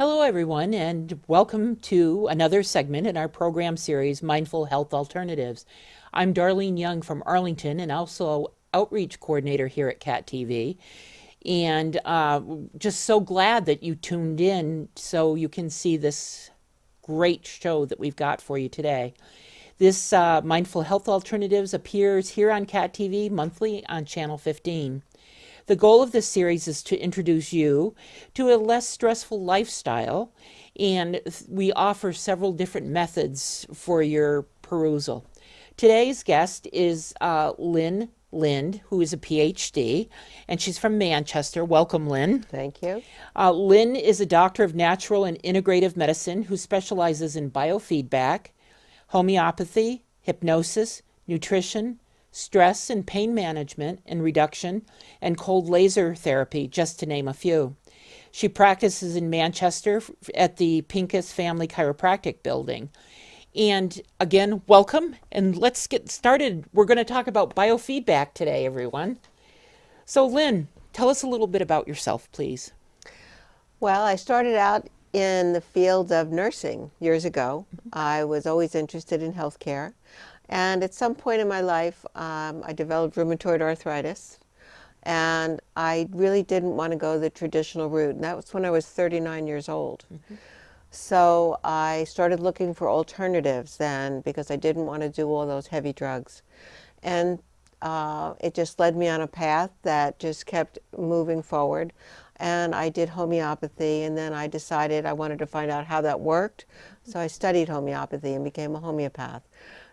Hello, everyone, and welcome to another segment in our program series, Mindful Health Alternatives. I'm Darlene Young from Arlington and also Outreach Coordinator here at CAT TV. And just so glad that you tuned in so you can see this great show that we've got for you today. This Mindful Health Alternatives appears here on CAT TV monthly on Channel 15. The goal of this series is to introduce you to a less stressful lifestyle, and we offer several different methods for your perusal. Today's guest is Lynn Lind, who is a PhD, and she's from Manchester. Welcome, Lynn. Thank you. Lynn is a doctor of natural and integrative medicine who specializes in biofeedback, homeopathy, hypnosis, nutrition, stress and pain management and reduction, and cold laser therapy, just to name a few. She practices in Manchester at the Pincus Family Chiropractic Building. And again, welcome, and let's get started. We're going to talk about biofeedback today, everyone. So, Lynn, tell us a little bit about yourself, please. Well, I started out in the field of nursing years ago. I was always interested in healthcare. And at some point in my life, I developed rheumatoid arthritis, and I really didn't want to go the traditional route. And that was when I was 39 years old. So I started looking for alternatives then because I didn't want to do all those heavy drugs. And it just led me on a path that just kept moving forward. And I did homeopathy, and then I decided I wanted to find out how that worked. So I studied homeopathy and became a homeopath.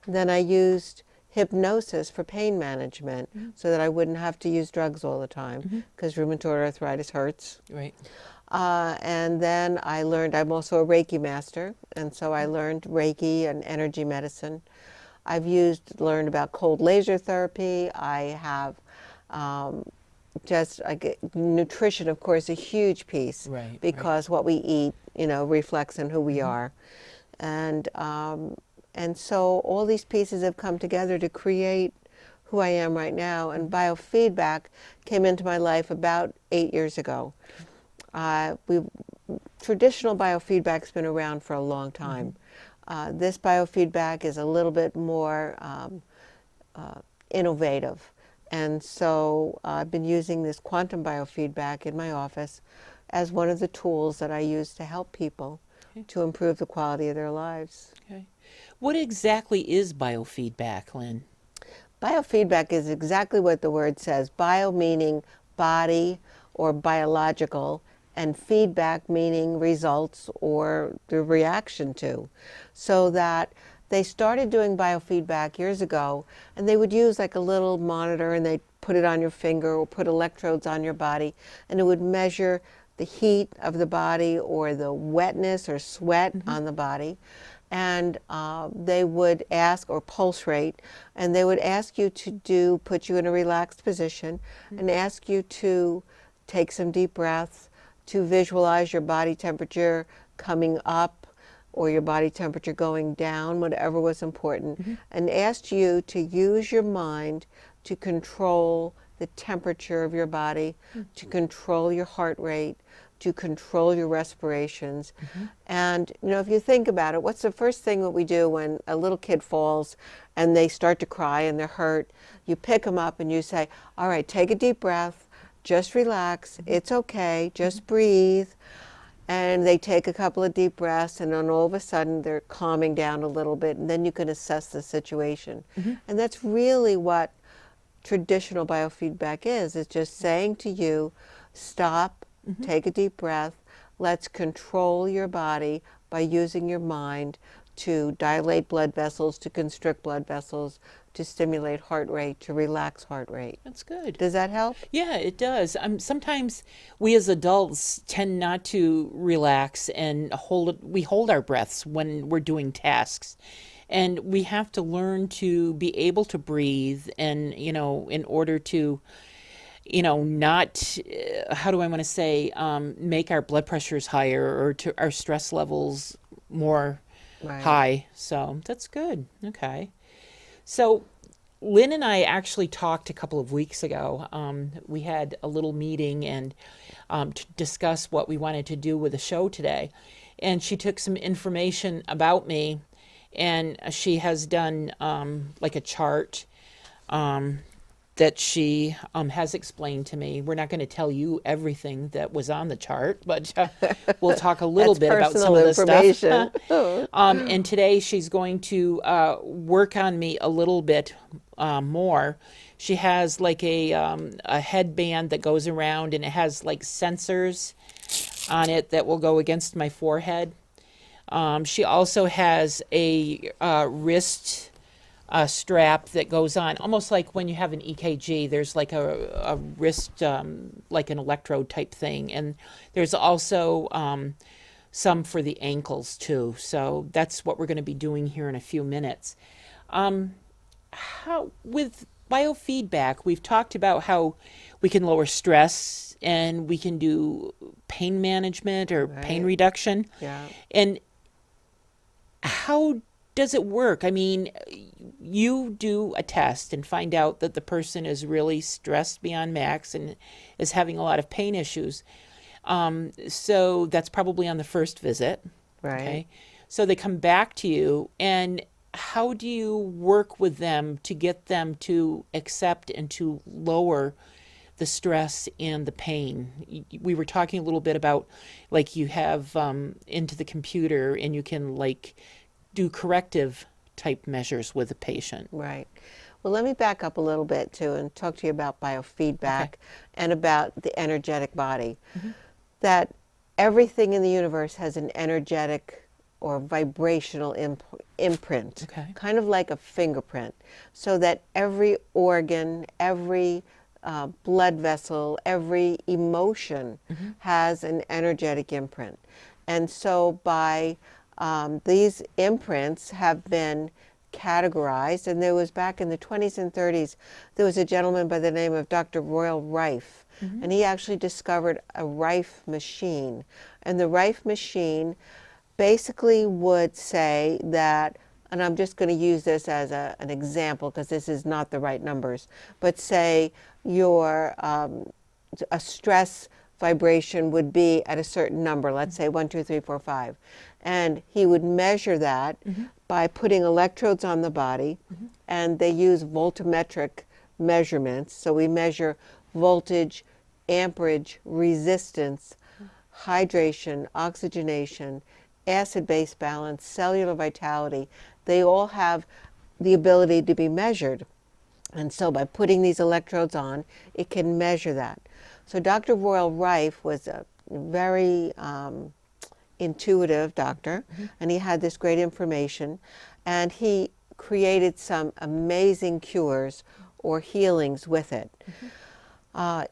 Then I used hypnosis for pain management so that I wouldn't have to use drugs all the time because rheumatoid arthritis hurts. Right. And then I learned, I'm also a Reiki master, and so I learned Reiki and energy medicine. I've learned about cold laser therapy. I have nutrition, of course, a huge piece, Right, because what we eat, reflects on who we are. And so all these pieces have come together to create who I am right now. And biofeedback came into my life about 8 years ago. Traditional biofeedback's been around for a long time. This biofeedback is a little bit more innovative. And so I've been using this quantum biofeedback in my office as one of the tools that I use to help people to improve the quality of their lives. Okay. What exactly is biofeedback, Lynn? Biofeedback is exactly what the word says. Bio meaning body or biological, and feedback meaning results or the reaction to. So that they started doing biofeedback years ago, and they would use like a little monitor, and they'd put it on your finger or put electrodes on your body, and it would measure the heat of the body or the wetness or sweat on the body. And they would ask, or pulse rate, and they would ask you to put you in a relaxed position and ask you to take some deep breaths, to visualize your body temperature coming up or your body temperature going down, whatever was important, and asked you to use your mind to control the temperature of your body, to control your heart rate, to control your respirations. And if you think about it, what's the first thing that we do when a little kid falls and they start to cry and they're hurt? You pick them up and you say, all right, take a deep breath, just relax, it's okay, just breathe. And they take a couple of deep breaths, and then all of a sudden they're calming down a little bit, and then you can assess the situation. And that's really what traditional biofeedback is. It's just saying to you, stop, take a deep breath, let's control your body by using your mind to dilate blood vessels, to constrict blood vessels, to stimulate heart rate, to relax heart rate. That's good. Does that help? Yeah, it does. Sometimes we as adults tend not to relax and we hold our breaths when we're doing tasks. And we have to learn to be able to breathe and, in order to, not, how do I want to say, make our blood pressures higher or to our stress levels more high. So that's good. Okay. So Lynn and I actually talked a couple of weeks ago. We had a little meeting, and to discuss what we wanted to do with the show today. And she took some information about me, and she has done like a chart that she has explained to me. We're not going to tell you everything that was on the chart, but we'll talk a little That's bit about some personal of the stuff. information. And today she's going to work on me a little bit more. She has like a headband that goes around, and it has like sensors on it that will go against my forehead. She also has a wrist strap that goes on, almost like when you have an EKG. There's like a wrist, like an electrode type thing, and there's also some for the ankles too. So that's what we're going to be doing here in a few minutes. How with biofeedback, we've talked about how we can lower stress and we can do pain management or pain Right. reduction. Yeah. And how does it work? I mean, you do a test and find out that the person is really stressed beyond max and is having a lot of pain issues. So that's probably on the first visit. Right. Okay. So they come back to you, and how do you work with them to get them to accept and to lower the stress and the pain? We were talking a little bit about like you have into the computer, and you can like do corrective type measures with the patient. Right. Well, let me back up a little bit too and talk to you about biofeedback Okay. and about the energetic body. That everything in the universe has an energetic or vibrational imprint, Okay. kind of like a fingerprint, so that every organ, every blood vessel, every emotion has an energetic imprint. And so by these imprints have been categorized, and there was back in the 20s and 30s, there was a gentleman by the name of Dr. Royal Rife, and he actually discovered a Rife machine. And the Rife machine basically would say that, and I'm just going to use this as an example because this is not the right numbers, but say your a stress vibration would be at a certain number, let's say 1, 2, 3, 4, 5. And he would measure that by putting electrodes on the body, and they use voltammetric measurements. So we measure voltage, amperage, resistance, hydration, oxygenation, acid-base balance, cellular vitality. They all have the ability to be measured. And so by putting these electrodes on, it can measure that. So Dr. Royal Rife was a very intuitive doctor, and he had this great information, and he created some amazing cures or healings with it.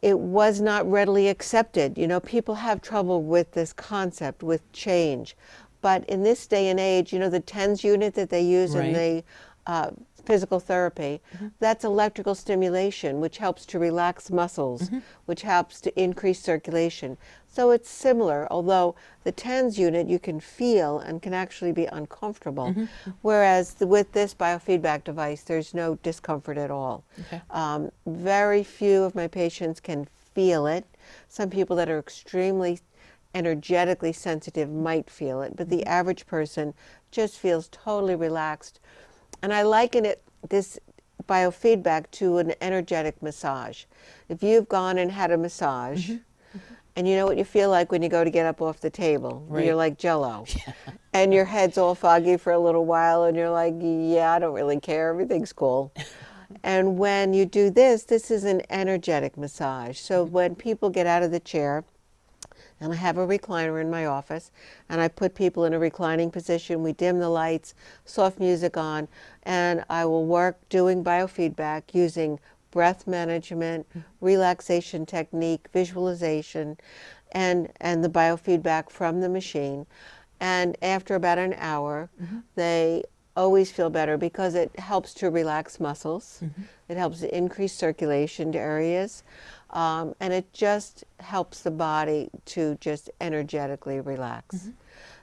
It was not readily accepted. You know, people have trouble with this concept, with change. But in this day and age, you know, the TENS unit that they use in the physical therapy, that's electrical stimulation, which helps to relax muscles, which helps to increase circulation. So it's similar, although the TENS unit you can feel and can actually be uncomfortable, whereas with this biofeedback device, there's no discomfort at all. Okay. Very few of my patients can feel it. Some people that are extremely energetically sensitive might feel it, but the average person just feels totally relaxed. And I liken this biofeedback to an energetic massage. If you've gone and had a massage, and you know what you feel like when you go to get up off the table, Right. you're like Jell-O. And your head's all foggy for a little while, and you're like, yeah, I don't really care, everything's cool. And when you do this is an energetic massage. So when people get out of the chair, and I have a recliner in my office, and I put people in a reclining position. We dim the lights, soft music on, and I will work doing biofeedback using breath management, relaxation technique, visualization, and the biofeedback from the machine. And after about an hour, they always feel better because it helps to relax muscles. It helps to increase circulation to areas. And it just helps the body to just energetically relax.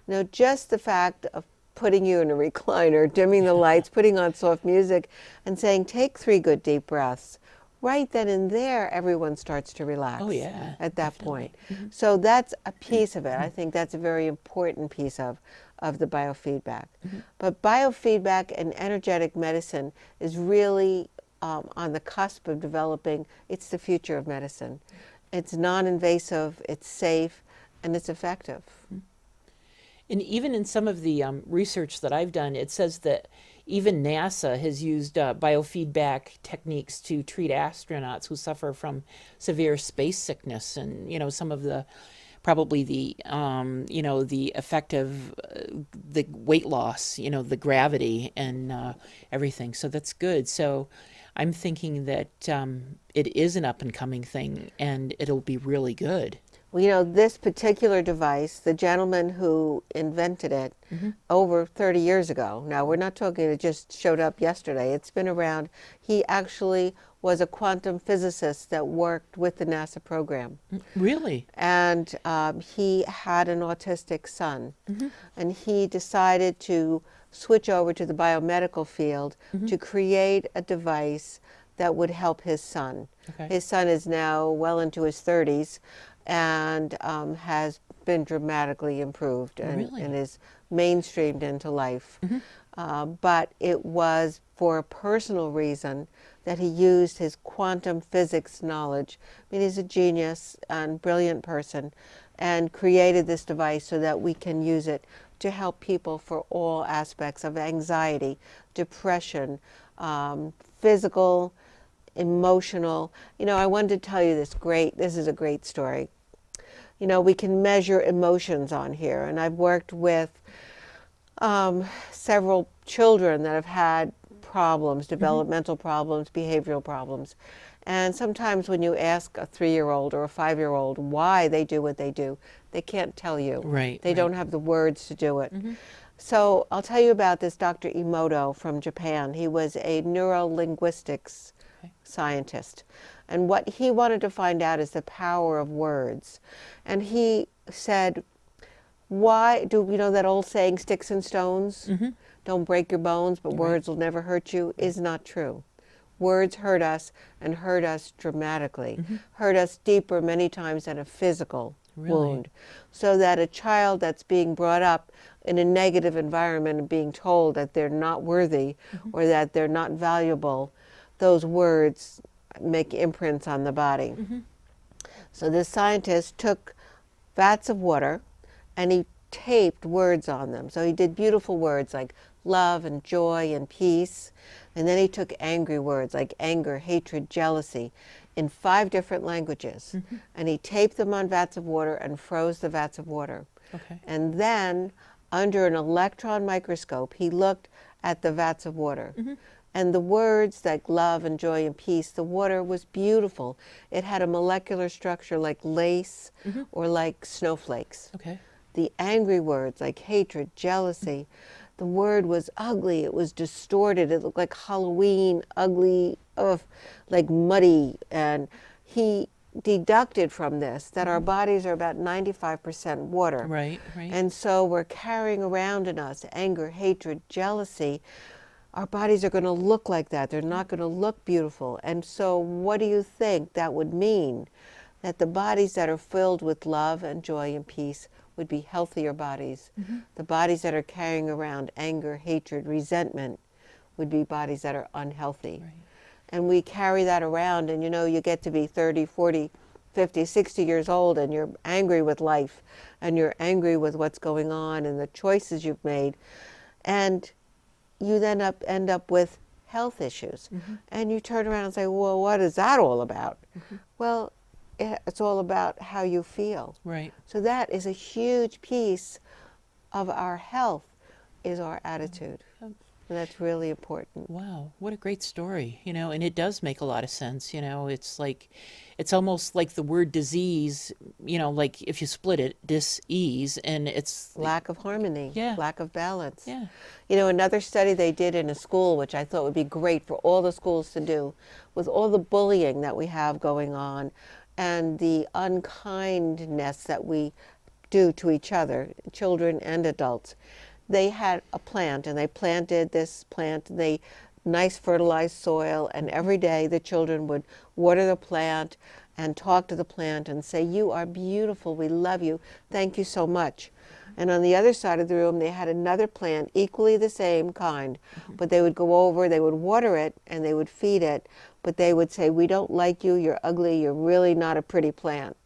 Now, just the fact of putting you in a recliner, dimming the lights, putting on soft music, and saying, take 3 good deep breaths, right then and there, everyone starts to relax Oh, yeah, at that definitely. point. So that's a piece of it. I think that's a very important piece of the biofeedback. But biofeedback and energetic medicine is really on the cusp of developing. It's the future of medicine. It's non-invasive, it's safe, and it's effective. And even in some of the research that I've done, it says that even NASA has used biofeedback techniques to treat astronauts who suffer from severe space sickness, and some of the probably the effect of the weight loss, the gravity and everything. So that's good. So I'm thinking that it is an up and coming thing, and it'll be really good. Well, this particular device, the gentleman who invented it over 30 years ago. Now, we're not talking it just showed up yesterday. It's been around. He actually was a quantum physicist that worked with the NASA program. Really? And he had an autistic son. And he decided to switch over to the biomedical field to create a device that would help his son. Okay. His son is now well into his 30s and has been dramatically improved Really? and is mainstreamed into life. But it was for a personal reason that he used his quantum physics knowledge. I mean, he's a genius and brilliant person, and created this device so that we can use it to help people for all aspects of anxiety, depression, physical, emotional. I wanted to tell you this is a great story. We can measure emotions on here, and I've worked with several children that have had problems, developmental problems, behavioral problems. And sometimes when you ask a 3-year-old or a 5-year-old why they do what they do, they can't tell you. Right. They don't have the words to do it. So I'll tell you about this Dr. Emoto from Japan. He was a neurolinguistics scientist. And what he wanted to find out is the power of words. And he said, why do you know that old saying, sticks and stones don't break your bones, but words will never hurt you, is not true. Words hurt us, and hurt us dramatically, hurt us deeper many times than a physical wound. So that a child that's being brought up in a negative environment and being told that they're not worthy or that they're not valuable, those words make imprints on the body. So this scientist took vats of water and he taped words on them. So he did beautiful words like love and joy and peace. And then he took angry words like anger, hatred, jealousy in 5 different languages. And he taped them on vats of water and froze the vats of water. Okay. And then under an electron microscope, he looked at the vats of water. And the words like love and joy and peace, the water was beautiful. It had a molecular structure like lace or like snowflakes. Okay. The angry words like hatred, jealousy, the word was ugly. It was distorted. It looked like Halloween, ugly, like muddy. And he deducted from this that our bodies are about 95% water. Right. And so we're carrying around in us anger, hatred, jealousy. Our bodies are going to look like that. They're not going to look beautiful. And so what do you think that would mean? That the bodies that are filled with love and joy and peace would be healthier bodies. The bodies that are carrying around anger, hatred, resentment would be bodies that are unhealthy. Right. And we carry that around, and you get to be 30, 40, 50, 60 years old, and you're angry with life, and you're angry with what's going on and the choices you've made. And you then end up with health issues. And you turn around and say, well, what is that all about? Well, it's all about how you feel. Right. So that is a huge piece of our health, is our attitude. And that's really important. Wow, what a great story, and it does make a lot of sense, it's almost like the word disease, like if you split it, dis-ease, and it's Lack of harmony, Yeah. lack of balance. Yeah. Another study they did in a school, which I thought would be great for all the schools to do, with all the bullying that we have going on and the unkindness that we do to each other, children and adults. They had a plant, and they planted this plant. They nice fertilized soil, and every day the children would water the plant and talk to the plant and say, "You are beautiful, we love you, thank you so much." And on the other side of the room, they had another plant, equally the same kind, but they would go over, they would water it, and they would feed it, but they would say, "We don't like you, you're ugly, you're really not a pretty plant."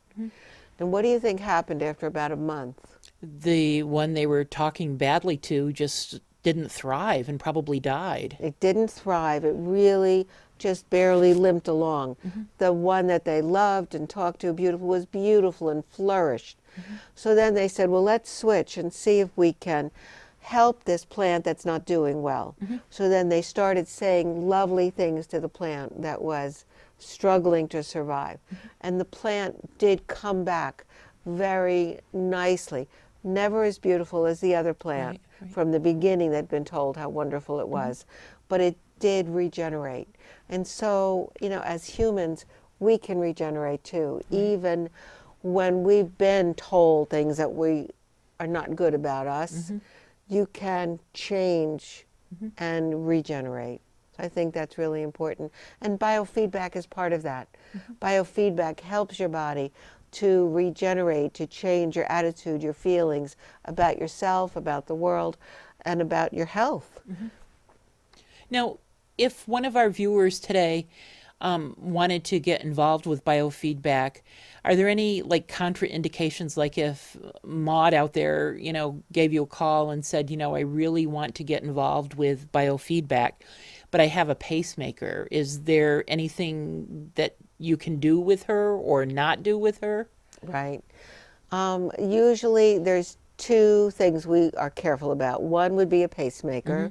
And what do you think happened after about a month? The one they were talking badly to just didn't thrive and probably died. It didn't thrive. It really just barely limped along. The one that they loved and talked to beautiful was beautiful and flourished. So then they said, well, let's switch and see if we can help this plant that's not doing well. So then they started saying lovely things to the plant that was struggling to survive. And the plant did come back very nicely. Never as beautiful as the other plant Right. from the beginning that had been told how wonderful it was, but it did regenerate. And so, you know, as humans, we can regenerate too, even when we've been told things that we are not good about us. You can change and regenerate. So I think that's really important. And biofeedback is part of that. Biofeedback helps your body to regenerate, to change your attitude, your feelings about yourself, about the world, and about your health. Now, if one of our viewers today wanted to get involved with biofeedback, are there any like contraindications? Like if Maud out there, you know, gave you a call and said, you know, I really want to get involved with biofeedback, but I have a pacemaker. Is there anything that you can do with her or not do with her? Right. Usually there's two things we are careful about. One would be a pacemaker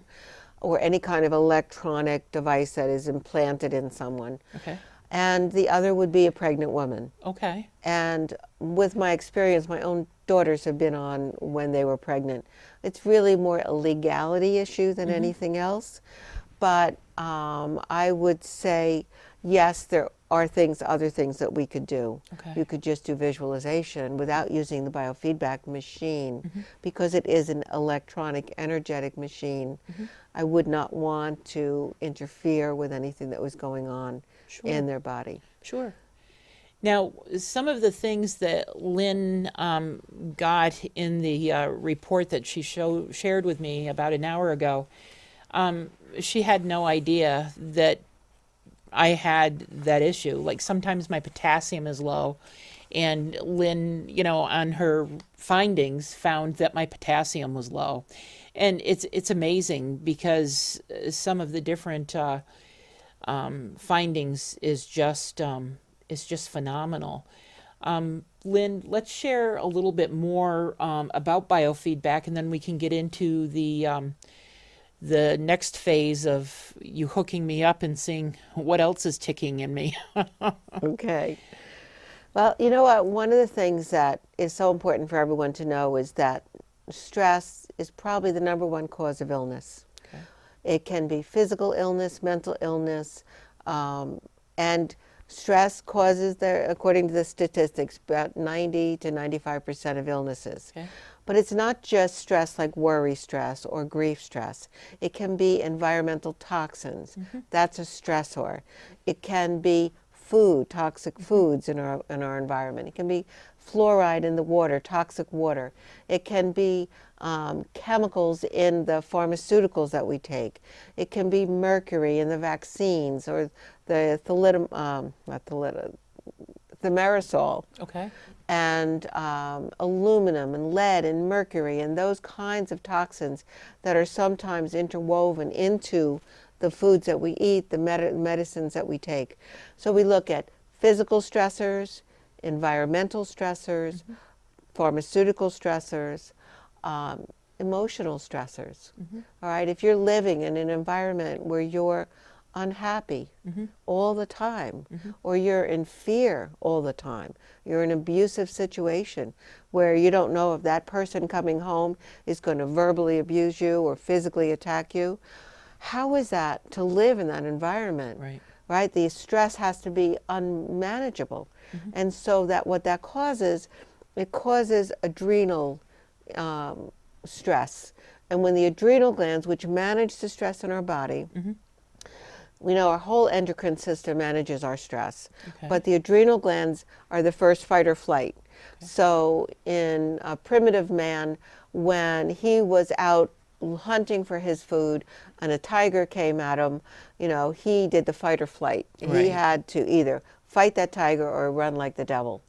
or any kind of electronic device that is implanted in someone. Okay. And the other would be a pregnant woman. Okay. And with my experience, my own daughters have been on when they were pregnant. It's really more a legality issue than anything else. But I would say, yes, there are other things that we could do. Okay. You could just do visualization without using the biofeedback machine because it is an electronic, energetic machine. I would not want to interfere with anything that was going on in their body. Sure. Now, some of the things that Lynn got in the report that she shared with me about an hour ago, she had no idea that I had that issue. Like sometimes my potassium is low, and Lynn, you know, on her findings found that my potassium was low. And it's amazing because some of the different findings is just phenomenal. Lynn, let's share a little bit more about biofeedback, and then we can get into the next phase of you hooking me up and seeing what else is ticking in me. Okay. Well, you know what? One of the things that is so important for everyone to know is that stress is probably the number one cause of illness. Okay. It can be physical illness, mental illness, and stress causes, according to the statistics, about 90 to 95% of illnesses. Okay. But it's not just stress like worry stress or grief stress. It can be environmental toxins. That's a stressor. It can be food, toxic foods in our environment. It can be fluoride in the water, toxic water. It can be chemicals in the pharmaceuticals that we take. It can be mercury in the vaccines or the thimerosal. Okay. And aluminum and lead and mercury and those kinds of toxins that are sometimes interwoven into the foods that we eat, the medicines that we take. So we look at physical stressors, environmental stressors, pharmaceutical stressors, emotional stressors. All right, if you're living in an environment where you're unhappy all the time, or you're in fear all the time, you're in an abusive situation where you don't know if that person coming home is going to verbally abuse you or physically attack you, how is that to live in that environment? Right. Right? The stress has to be unmanageable. And so that what that causes, it causes adrenal stress. And when the adrenal glands, which manage the stress in our body, we know our whole endocrine system manages our stress, Okay. but the adrenal glands are the first fight or flight. So in a primitive man, when he was out hunting for his food and a tiger came at him, he did the fight or flight. He Right. had to either fight that tiger or run like the devil.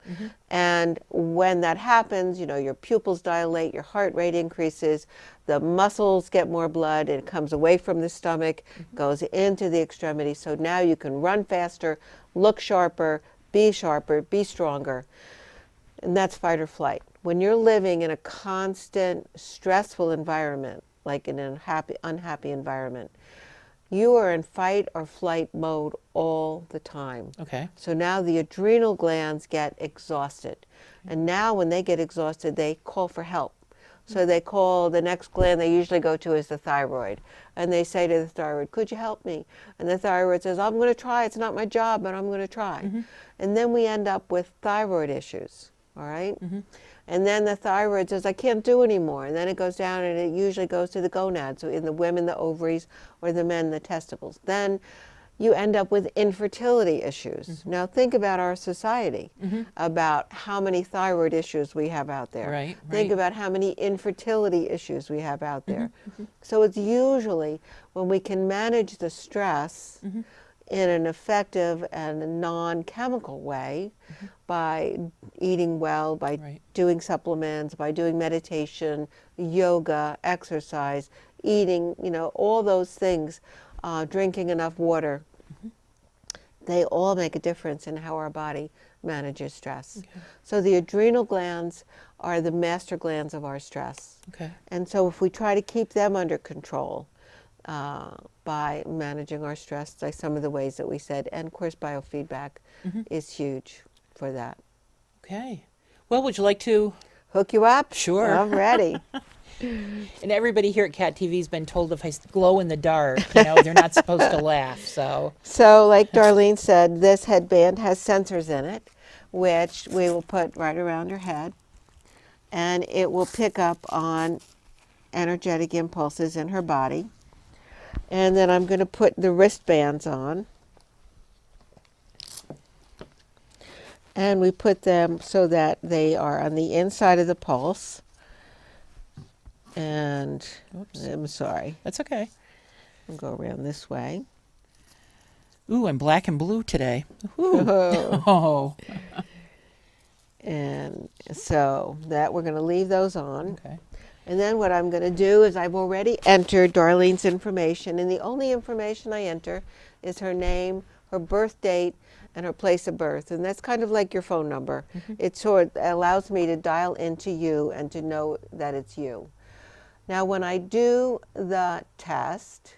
And when that happens, your pupils dilate, your heart rate increases, the muscles get more blood, and it comes away from the stomach, goes into the extremity. So now you can run faster, look sharper, be stronger. And that's fight or flight. When you're living in a constant stressful environment, like in an unhappy environment, you are in fight or flight mode all the time. Okay. So now the adrenal glands get exhausted. And now when they get exhausted, they call for help. So they call, the next gland they usually go to is the thyroid. And they say to the thyroid, could you help me? And the thyroid says, I'm going to try. It's not my job, but I'm going to try. And then we end up with thyroid issues. All right? And then the thyroid says, I can't do anymore. And then it goes down and it usually goes to the gonads, so in the women, the ovaries, or the men, the testicles. Then you end up with infertility issues. Now think about our society, about how many thyroid issues we have out there. Right, Think right. about how many infertility issues we have out there. So it's usually when we can manage the stress in an effective and non-chemical way, by eating well, by Right. doing supplements, by doing meditation, yoga, exercise, eating, all those things, drinking enough water, they all make a difference in how our body manages stress. Okay. So the adrenal glands are the master glands of our stress. Okay. And so if we try to keep them under control, by managing our stress, like some of the ways that we said, and of course biofeedback is huge for that. Okay. Well, would you like to? Hook you up? Sure. I'm ready. And everybody here at Cat TV has been told if I glow in the dark, they're not supposed to laugh. So. So like Darlene said, this headband has sensors in it, which we will put right around her head. And it will pick up on energetic impulses in her body. And then I'm going to put the wristbands on. And we put them so that they are on the inside of the pulse. And Oops. I'm sorry, That's okay. I'll go around this way. Ooh, I'm black and blue today. Ooh. Oh. And so that we're going to leave those on. Okay. And then what I'm going to do is I've already entered Darlene's information, and the only information I enter is her name, her birth date, and her place of birth. And that's kind of like your phone number. It sort of allows me to dial into you and to know that it's you. Now when I do the test,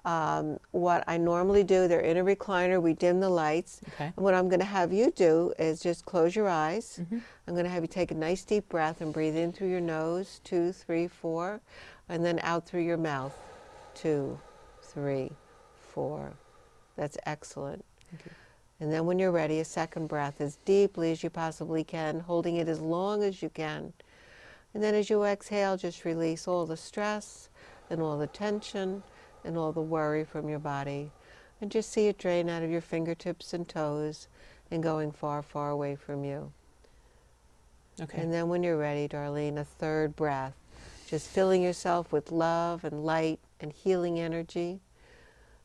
what I normally do, they're in a recliner, we dim the lights. Okay. And what I'm going to have you do is just close your eyes. I'm going to have you take a nice deep breath and breathe in through your nose, 2, 3, 4, and then out through your mouth, 2, 3, 4. That's excellent. Thank you. And then when you're ready, a second breath as deeply as you possibly can, holding it as long as you can. And then as you exhale, just release all the stress and all the tension and all the worry from your body. And just see it drain out of your fingertips and toes and going far, far away from you. Okay. And then when you're ready, Darlene, a third breath. Just filling yourself with love and light and healing energy.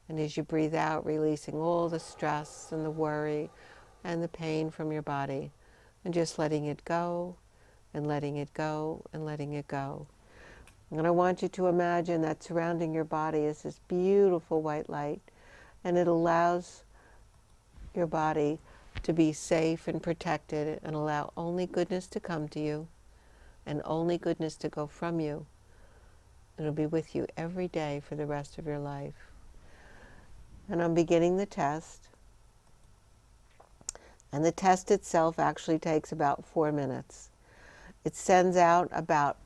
And as you breathe out, releasing all the stress and the worry and the pain from your body. And just letting it go and letting it go and letting it go. And I want you to imagine that surrounding your body is this beautiful white light, and it allows your body to be safe and protected and allow only goodness to come to you and only goodness to go from you. It'll be with you every day for the rest of your life. And I'm beginning the test. And the test itself actually takes about 4 minutes. It sends out about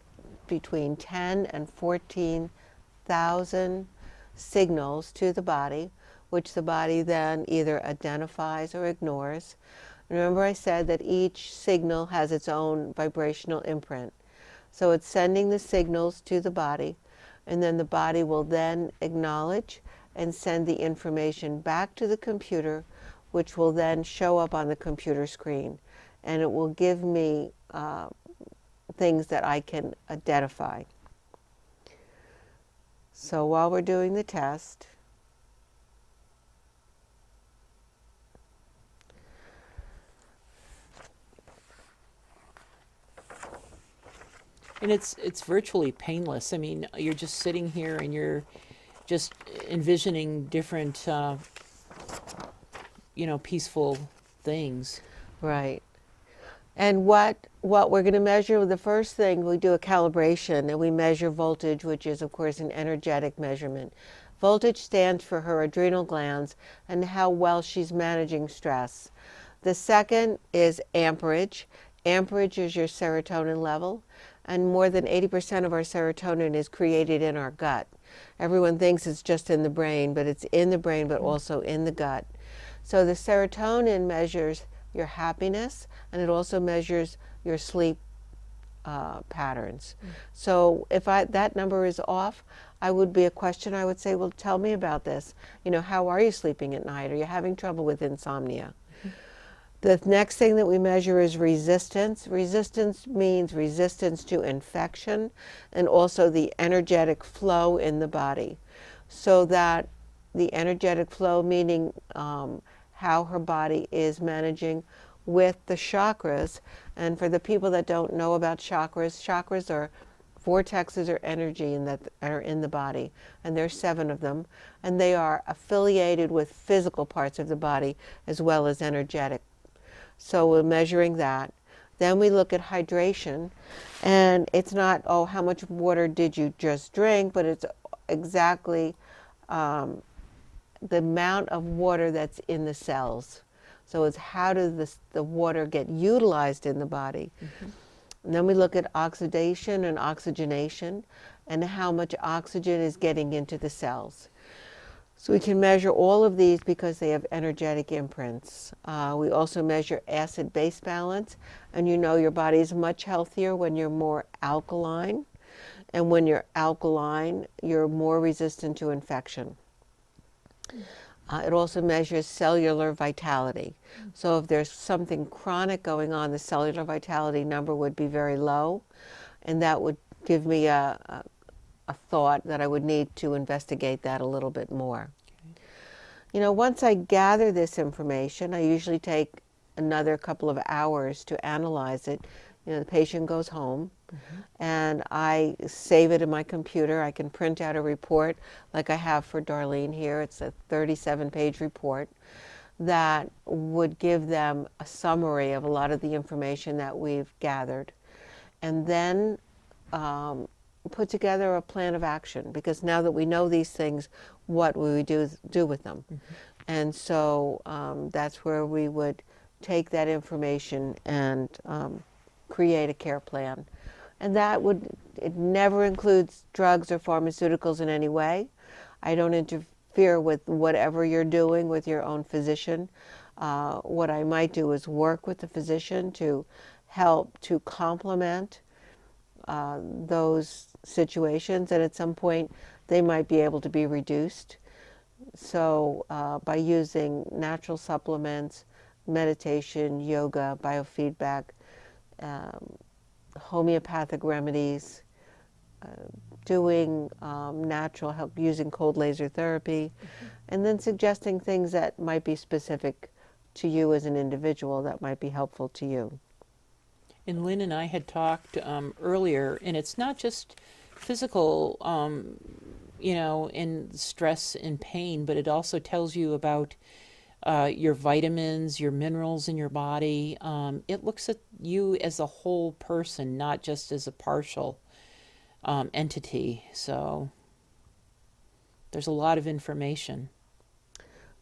between 10 and 14,000 signals to the body, which the body then either identifies or ignores. Remember I said that each signal has its own vibrational imprint. So it's sending the signals to the body, and then the body will then acknowledge and send the information back to the computer, which will then show up on the computer screen. And it will give me things that I can identify. So while we're doing the test, And it's virtually painless. I mean, you're just sitting here and you're just envisioning different, peaceful things. right. And what we're going to measure, the first thing, we do a calibration and we measure voltage, which is, of course, an energetic measurement. Voltage stands for her adrenal glands and how well she's managing stress. The second is amperage. Amperage is your serotonin level, and more than 80% of our serotonin is created in our gut. Everyone thinks it's just in the brain, but it's in the brain, but also in the gut. So the serotonin measures your happiness, and it also measures your sleep patterns. So if that number is off, I would be a question. I would say, well, tell me about this. How are you sleeping at night? Are you having trouble with insomnia? The next thing that we measure is resistance. Resistance means resistance to infection and also the energetic flow in the body. So that the energetic flow, meaning how her body is managing with the chakras. And for the people that don't know about chakras, chakras are vortexes or energy that are in the body, and there's 7 of them, and they are affiliated with physical parts of the body as well as energetic. So we're measuring that. Then we look at hydration, and it's not, oh, how much water did you just drink, but it's exactly the amount of water that's in the cells. So it's how does the water get utilized in the body. And then we look at oxidation and oxygenation and how much oxygen is getting into the cells. So we can measure all of these because they have energetic imprints. We also measure acid-base balance, and your body is much healthier when you're more alkaline. And when you're alkaline, you're more resistant to infection. It also measures cellular vitality. So if there's something chronic going on, the cellular vitality number would be very low, and that would give me a thought that I would need to investigate that a little bit more. Okay. Once I gather this information, I usually take another couple of hours to analyze it. The patient goes home, and I save it in my computer. I can print out a report like I have for Darlene here. It's a 37-page report that would give them a summary of a lot of the information that we've gathered. And then put together a plan of action, because now that we know these things, what will we do with them? And so that's where we would take that information and create a care plan. And it never includes drugs or pharmaceuticals in any way. I don't interfere with whatever you're doing with your own physician. What I might do is work with the physician to help to complement those situations, and at some point they might be able to be reduced. So by using natural supplements, meditation, yoga, biofeedback, homeopathic remedies, doing natural help, using cold laser therapy, and then suggesting things that might be specific to you as an individual that might be helpful to you. And Lynn and I had talked earlier, and it's not just physical, and stress and pain, but it also tells you about your vitamins, your minerals in your body. It looks at you as a whole person, not just as a partial entity. So there's a lot of information.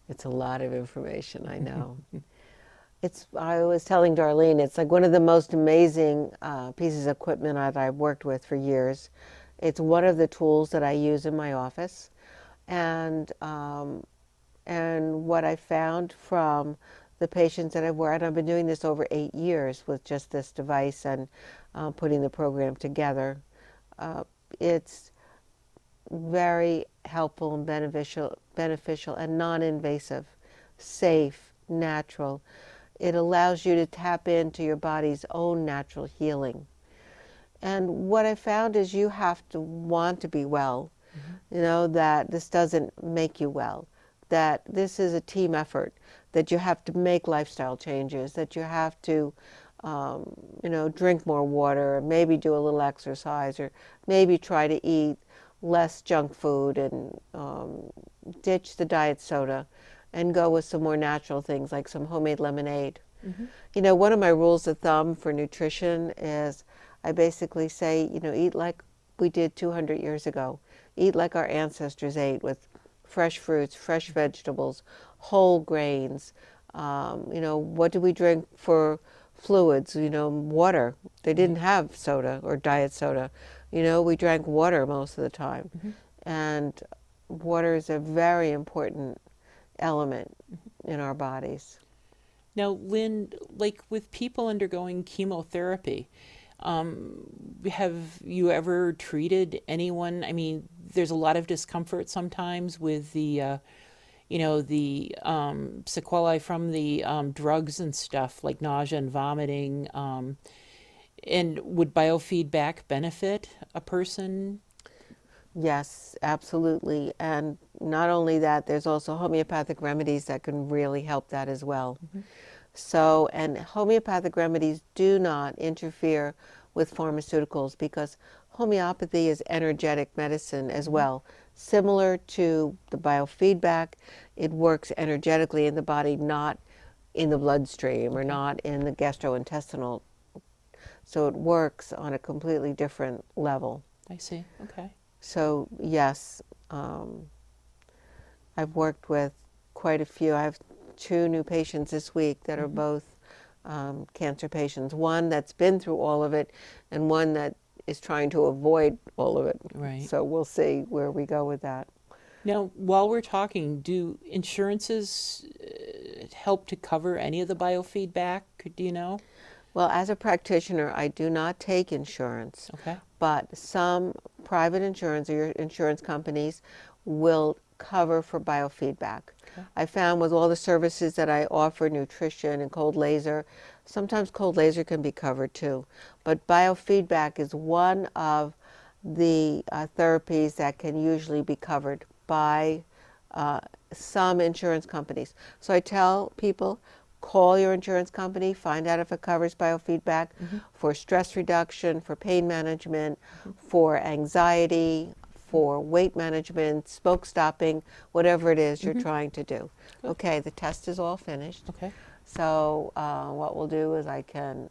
It's a lot of information, I know. I was telling Darlene, it's like one of the most amazing pieces of equipment that I've worked with for years. It's one of the tools that I use in my office. And what I found from the patients that I've worked, I've been doing this over 8 years with just this device and putting the program together. It's very helpful and beneficial and non-invasive, safe, natural. It allows you to tap into your body's own natural healing. And what I found is you have to want to be well, that this doesn't make you well, that this is a team effort, that you have to make lifestyle changes, that you have to, drink more water, maybe do a little exercise, or maybe try to eat less junk food and ditch the diet soda and go with some more natural things like some homemade lemonade. One of my rules of thumb for nutrition is I basically say, eat like we did 200 years ago. Eat like our ancestors ate, with fresh fruits, fresh vegetables, whole grains. What do we drink for fluids? Water. They didn't have soda or diet soda. We drank water most of the time. And water is a very important element in our bodies. Now, Lynn, like with people undergoing chemotherapy, have you ever treated anyone? I mean, there's a lot of discomfort sometimes with the sequelae from the drugs and stuff, like nausea and vomiting. And would biofeedback benefit a person? Yes, absolutely. And not only that, there's also homeopathic remedies that can really help that as well. So, and homeopathic remedies do not interfere with pharmaceuticals, because homeopathy is energetic medicine as well. Similar to the biofeedback, it works energetically in the body, not in the bloodstream or not in the gastrointestinal. So it works on a completely different level. I see. Okay. So yes, I've worked with quite a few. I have 2 new patients this week that are both cancer patients. One that's been through all of it, and one that is trying to avoid all of it. Right. So we'll see where we go with that. Now, while we're talking, do insurances help to cover any of the biofeedback? Do you know? Well, as a practitioner, I do not take insurance, Okay. but some private insurance or your insurance companies will cover for biofeedback. Okay. I found with all the services that I offer, nutrition and cold laser, sometimes cold laser can be covered too. But biofeedback is one of the therapies that can usually be covered by some insurance companies. So I tell people, call your insurance company, find out if it covers biofeedback for stress reduction, for pain management, for anxiety, for weight management, smoke stopping, whatever it is you're trying to do. Good. Okay, the test is all finished. Okay. So what we'll do is I can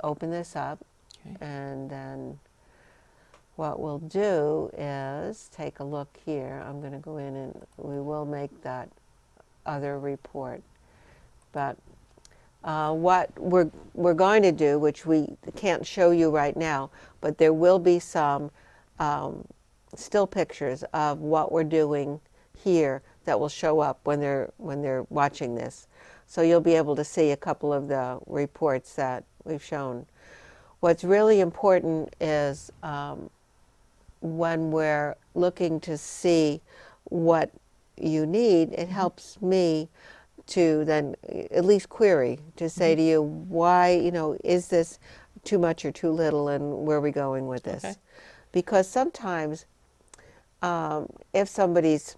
open this up, Okay. and then what we'll do is take a look here. I'm going to go in and we will make that other report. But what we're going to do, which we can't show you right now, but there will be some still pictures of what we're doing here that will show up when they're watching this. So you'll be able to see a couple of the reports that we've shown. What's really important is when we're looking to see what you need, it helps me to then at least query, to say to you, why, is this too much or too little, and where are we going with this? Okay. Because sometimes if somebody's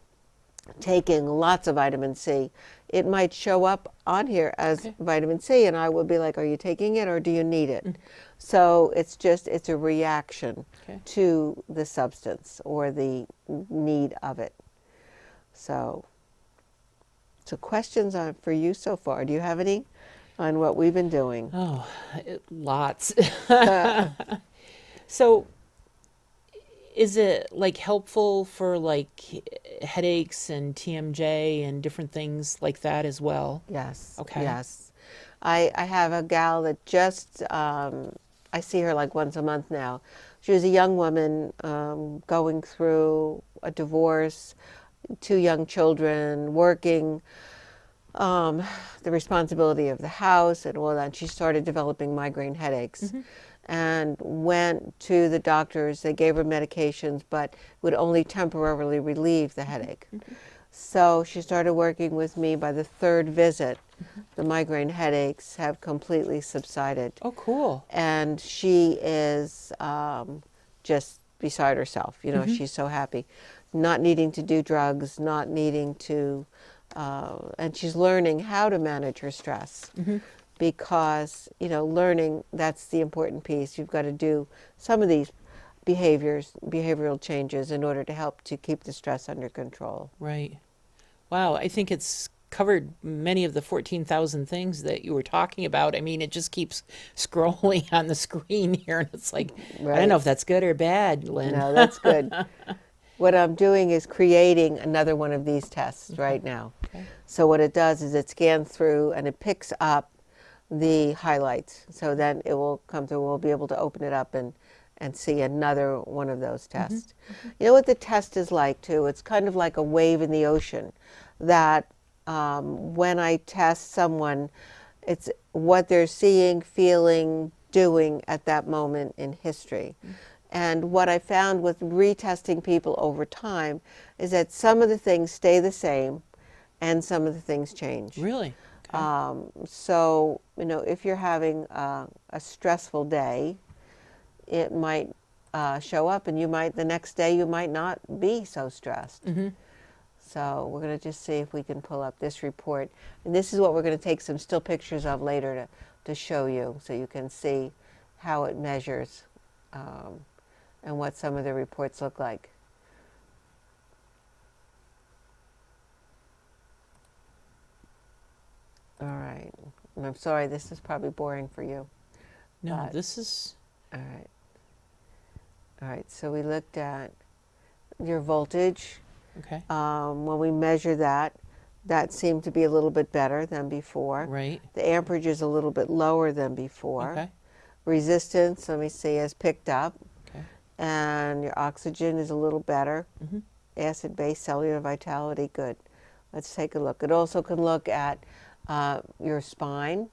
taking lots of vitamin C, it might show up on here as vitamin C, and I will be like, are you taking it or do you need it? So it's a reaction to the substance or the need of it. So questions for you so far. Do you have any on what we've been doing? Oh, lots. So is it like helpful for like headaches and TMJ and different things like that as well? Yes. Okay. Yes. I have a gal that just, I see her like once a month now. She was a young woman going through a divorce, 2 young children, working, the responsibility of the house and all that. And she started developing migraine headaches. and went to the doctors. They gave her medications, but would only temporarily relieve the headache. So she started working with me. By the third visit, the migraine headaches have completely subsided. Oh, cool. And she is just beside herself. You know, she's so happy. Not needing to do drugs, not needing to, and she's learning how to manage her stress. Because, you know, learning, that's the important piece. You've got to do some of these behavioral changes in order to help to keep the stress under control. Right. Wow, I think it's covered many of the 14,000 things that you were talking about. I mean, it just keeps scrolling on the screen here, and it's like, I don't know if that's good or bad, Lynn. No, that's good. What I'm doing is creating another one of these tests right now. Okay. So what it does is it scans through and it picks up the highlights. So then it will come through, we'll be able to open it up and see another one of those tests. You know what the test is like too? It's kind of like a wave in the ocean that when I test someone, it's what they're seeing, feeling, doing at that moment in history. And what I found with retesting people over time is that some of the things stay the same and some of the things change. Really? Okay. So, you know, if you're having a stressful day, it might show up, and you might, the next day, you might not be so stressed. So we're going to just see if we can pull up this report. And this is what we're going to take some still pictures of later to show you, so you can see how it measures and what some of the reports look like. All right. And I'm sorry, this is probably boring for you. No, But- this is, All right. All right, so we looked at your voltage. okay, When we measure that, that seemed to be a little bit better than before. right, The amperage is a little bit lower than before. okay, Resistance, let me see, has picked up. okay, And your oxygen is a little better. Mhm. Acid-base cellular vitality, good. Let's take a look. It also can look at your spine.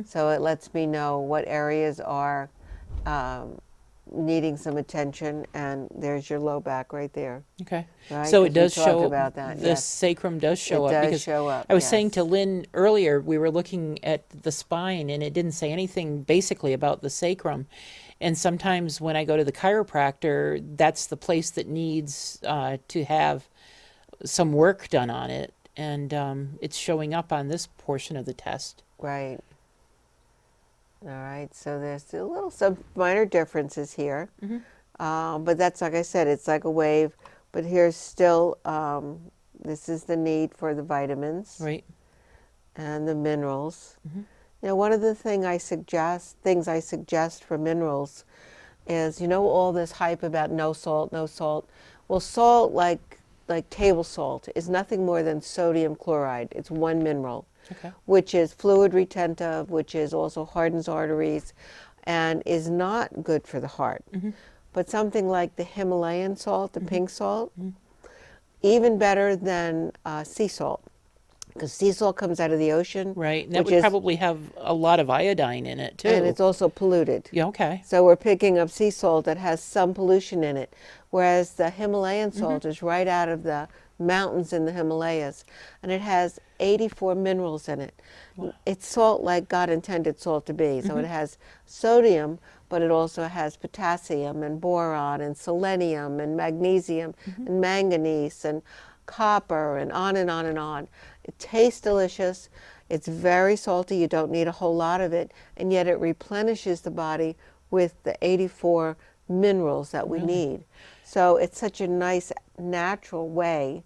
So it lets me know what areas are needing some attention, and there's your low back right there. okay. Right? So 'Cause it does we talked show, about that, the yes. sacrum does show It up. does Because show up, I was saying to yes. Lynn earlier, we were looking at the spine and it didn't say anything basically about the sacrum. And sometimes when I go to the chiropractor, that's the place that needs to have some work done on it. And it's showing up on this portion of the test. Right. All right, so there's some minor differences here. But that's, like I said, it's like a wave. But here's still, this is the need for the vitamins Right. and the minerals. You know, one of the things I suggest for minerals is, you know, all this hype about no salt, no salt. Well, salt, like table salt, is nothing more than sodium chloride. It's one mineral, Okay. which is fluid retentive, which is also hardens arteries, and is not good for the heart. But something like the Himalayan salt, the pink salt, even better than sea salt, because sea salt comes out of the ocean, Right. And that which would is, probably have a lot of iodine in it too. and it's also polluted. Yeah, okay. So we're picking up sea salt that has some pollution in it, whereas the Himalayan salt is right out of the mountains in the Himalayas, and it has 84 minerals in it. It's salt like God intended salt to be. So it has sodium, but it also has potassium and boron and selenium and magnesium and manganese and copper and on and on and on. It tastes delicious. It's very salty. You don't need a whole lot of it, and yet it replenishes the body with the 84 minerals that we need. So it's such a nice natural way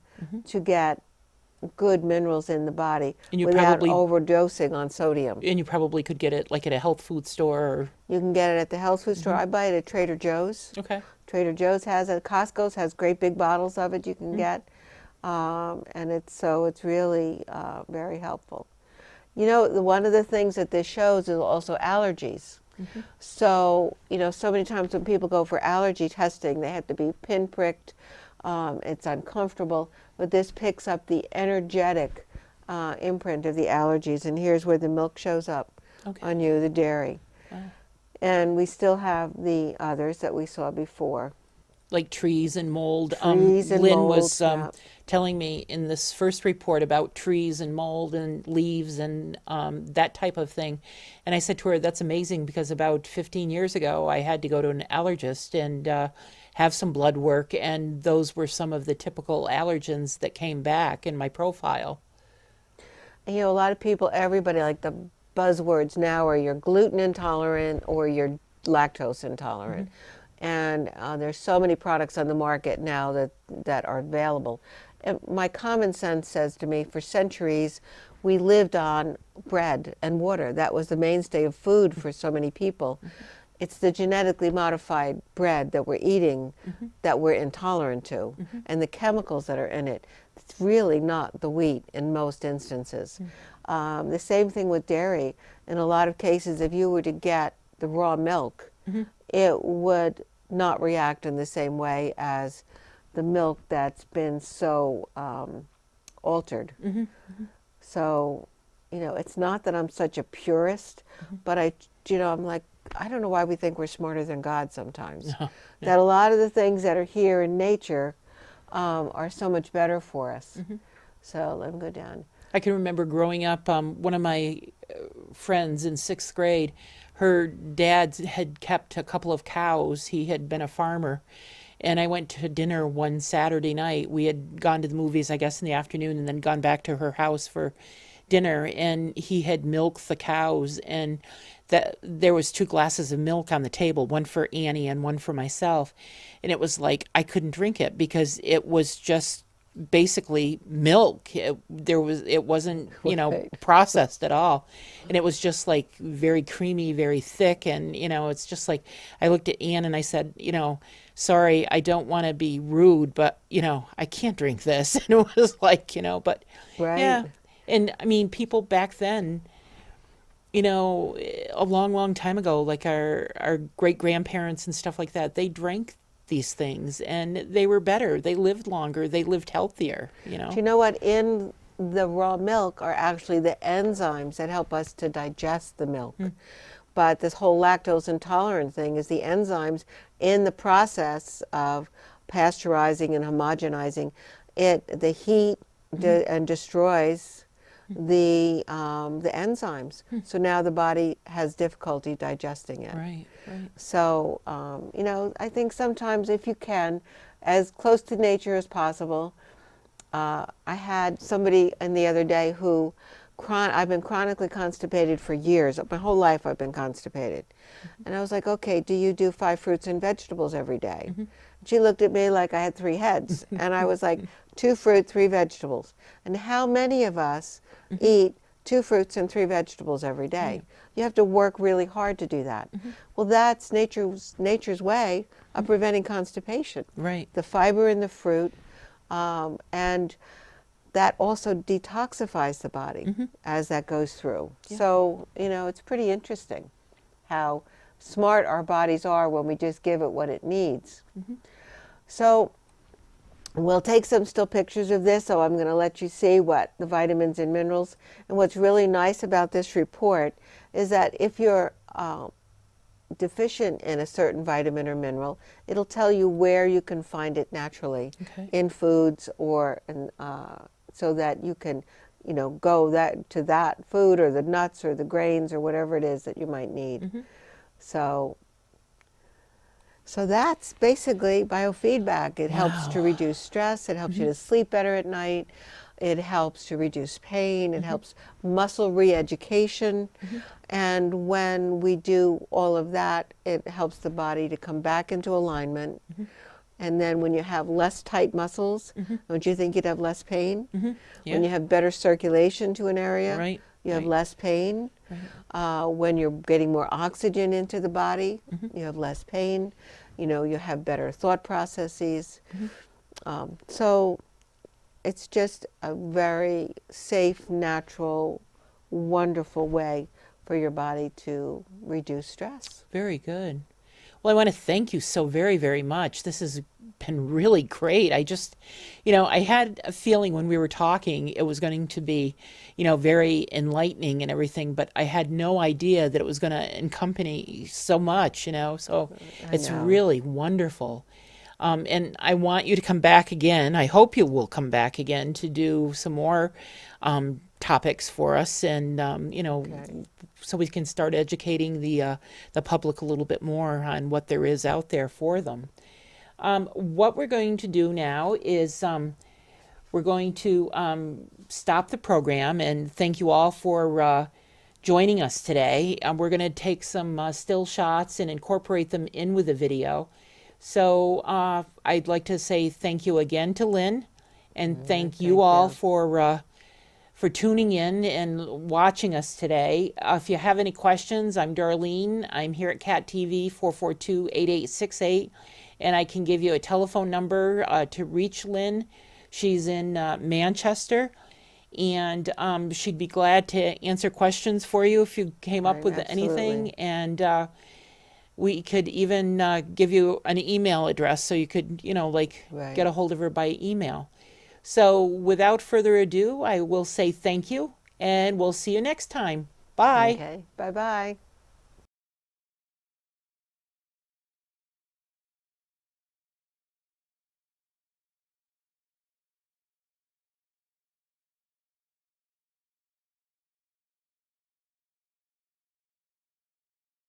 to get good minerals in the body And you without probably- overdosing on sodium. And you probably could get it like at a health food store or, You can get it at the health food store. I buy it at Trader Joe's. okay. Trader Joe's has it. Costco's has great big bottles of it you can get. And it's really very helpful. You know, one of the things that this shows is also allergies. So, you know, so many times when people go for allergy testing, they have to be pinpricked. It's uncomfortable, but this picks up the energetic imprint of the allergies. And here's where the milk shows up Okay. on you, the dairy. Wow. And we still have the others that we saw before. Like trees and mold. Trees and Lynn mold, was yeah. telling me in this first report about trees and mold and leaves and that type of thing. And I said to her, that's amazing because about 15 years ago, I had to go to an allergist and have some blood work. And those were some of the typical allergens that came back in my profile. And, a lot of people, everybody, like the buzzwords now are you're gluten intolerant or you're lactose intolerant. And there's so many products on the market now that are available. And my common sense says to me, for centuries, we lived on bread and water. That was the mainstay of food for so many people. It's the genetically modified bread that we're eating that we're intolerant to, and the chemicals that are in it. It's really not the wheat in most instances. The same thing with dairy. In a lot of cases, if you were to get the raw milk, it would not react in the same way as the milk that's been so altered. So, it's not that I'm such a purist, but I'm like, I don't know why we think we're smarter than God sometimes. No, That a lot of the things that are here in nature are so much better for us. So let me go down. I can remember growing up, one of my friends in sixth grade, her dad had kept a couple of cows. He had been a farmer. And I went to dinner one Saturday night. We had gone to the movies, I guess, in the afternoon and then gone back to her house for dinner. And he had milked the cows. And that there was 2 glasses of milk on the table, one for Annie and one for myself. And it was like I couldn't drink it because it was just basically milk. It wasn't Right. processed at all, and it was just like very creamy, very thick, and it's just like I looked at Anne and I said, sorry, I don't want to be rude, but I can't drink this. And it was like, but Right. yeah. And I mean, people back then, a long, long time ago, like our great grandparents and stuff like that, they drank these things and they were better. They lived longer. They lived healthier, Do you know what? In the raw milk are actually the enzymes that help us to digest the milk. But this whole lactose intolerant thing is the enzymes in the process of pasteurizing and homogenizing the heat and destroys the enzymes. So now the body has difficulty digesting it. Right, right. So, I think sometimes if you can, as close to nature as possible. I had somebody in the other day who, I've been chronically constipated for years. My whole life I've been constipated. And I was like, okay, do you do 5 fruits and vegetables every day? She looked at me like I had 3 heads. And I was like, 2 fruit, 3 vegetables. And how many of us eat 2 fruits and 3 vegetables every day? You have to work really hard to do that. Well, that's nature's way of preventing constipation. Right. The fiber in the fruit, and that also detoxifies the body as that goes through. Yeah. So, it's pretty interesting how smart our bodies are when we just give it what it needs. So, we'll take some still pictures of this, so I'm going to let you see what the vitamins and minerals. And what's really nice about this report is that if you're deficient in a certain vitamin or mineral, it'll tell you where you can find it naturally in foods, or so that you can, go to that food or the nuts or the grains or whatever it is that you might need. So that's basically biofeedback. It helps to Wow. reduce stress. It helps you to sleep better at night. It helps to reduce pain. It helps muscle re-education. And when we do all of that, it helps the body to come back into alignment. And then when you have less tight muscles, don't you think you'd have less pain? Yeah. When you have better circulation to an area, Right, you have right. less pain. When you're getting more oxygen into the body, you have less pain. You have better thought processes. So it's just a very safe, natural, wonderful way for your body to reduce stress. Very good. Well, I want to thank you so very, very much. This has been really great. I just, I had a feeling when we were talking it was going to be, very enlightening and everything, but I had no idea that it was going to encompass so much. So I it's know. really wonderful. And I want you to come back again. I hope you will come back again to do some more topics for us, and Okay. so we can start educating the public a little bit more on what there is out there for them. What we're going to do now is we're going to stop the program and thank you all for joining us today. We're going to take some still shots and incorporate them in with the video. So I'd like to say thank you again to Lynn, and thank you Thank all you. for tuning in and watching us today. If you have any questions, I'm Darlene. I'm here at CAT TV 442-8868, and I can give you a telephone number to reach Lynn. She's in Manchester, and she'd be glad to answer questions for you if you came up Right, with anything. absolutely. And we could even give you an email address so you could, get Right. a hold of her by email. So without further ado, I will say thank you and we'll see you next time. Bye. Okay. Bye bye.